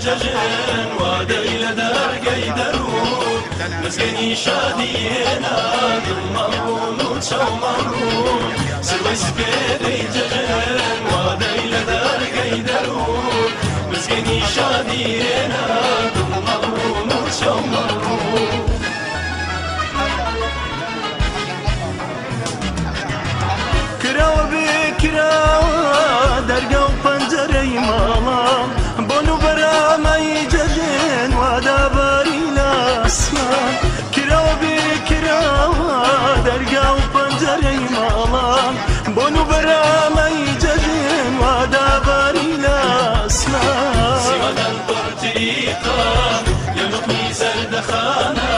ججن وديل دار قيدرون مسكني شادينا ضمرون وتشومرون سوي سبيلي ججن وديل دار قيدرون مسكني شادينا ضمرون وتشومرون كراوة بكراوة درقة وبنجري مالا بونو برامي ججن ودابري لاسمان كراوة بكراوة درقة وبنجري مالا بونو برامي ججن ودابري لاسمان سمدن برطريقة يمنقني زردخانة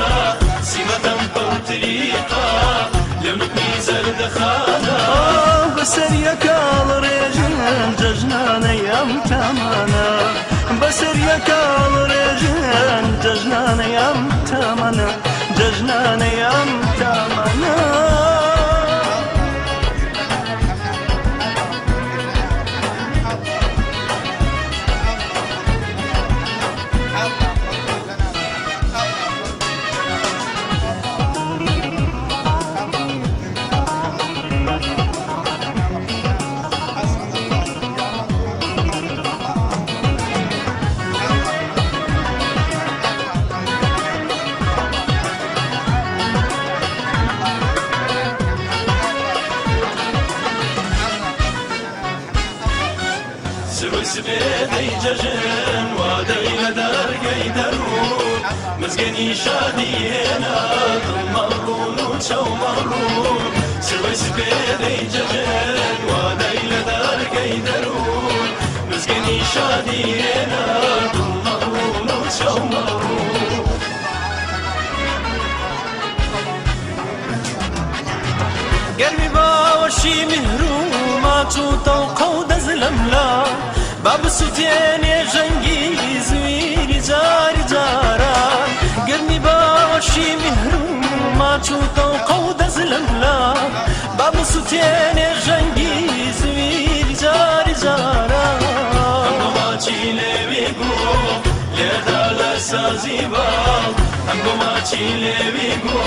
سمدن برطريقة يمنقني زردخانة بسريك الرجل ججنان يم تمانا بسريك الرجل ججنان يم تمانا ججنان يم تمانا سبيدي ججن وديل دار قيدرون مسكني شادينا ضمرون وتشومرون سوي سبيدي ججن وديل دار قيدرون مسكني شادينا ضمرون وتشومرون قلبي باوشي مهرومات وطوقة ودزلملا باب سوتين يا جنگي زويري جاري جاران قرني باشي مهرومات وطوقة ودزلملا باب سوتين يا جنگي زويري جاري جاران همبوماتي لبيقو ليدا لسازيبال همبوماتي لبيقو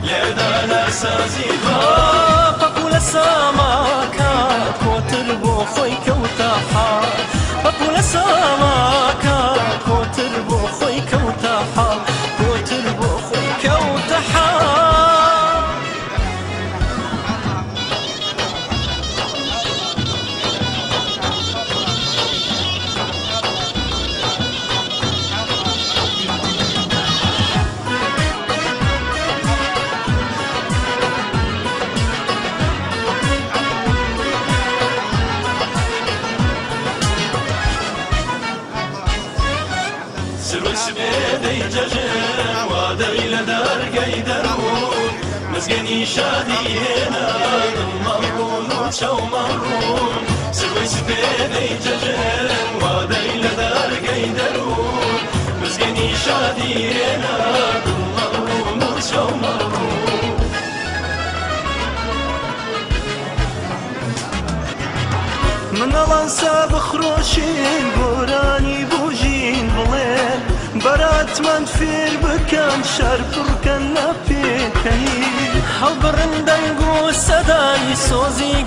ليدا لسازيبال فقول ساماكات وتربو خويك وتاحا فقول ساماكات وتربو خويك وتاحا وتربو خويك وتاحا سبيدي ججن وديل دار قيدرون مسكني شادينا ضمرون وتشومرون سوي سبيدي ججن وديل دار قيدرون مسكني شادينا ضمرون وتشومرون من الانساب خروشين بوراني بوجين بليل برات من فير بكان شرب ركن لبيكي حبرن دنگو صدای سوزی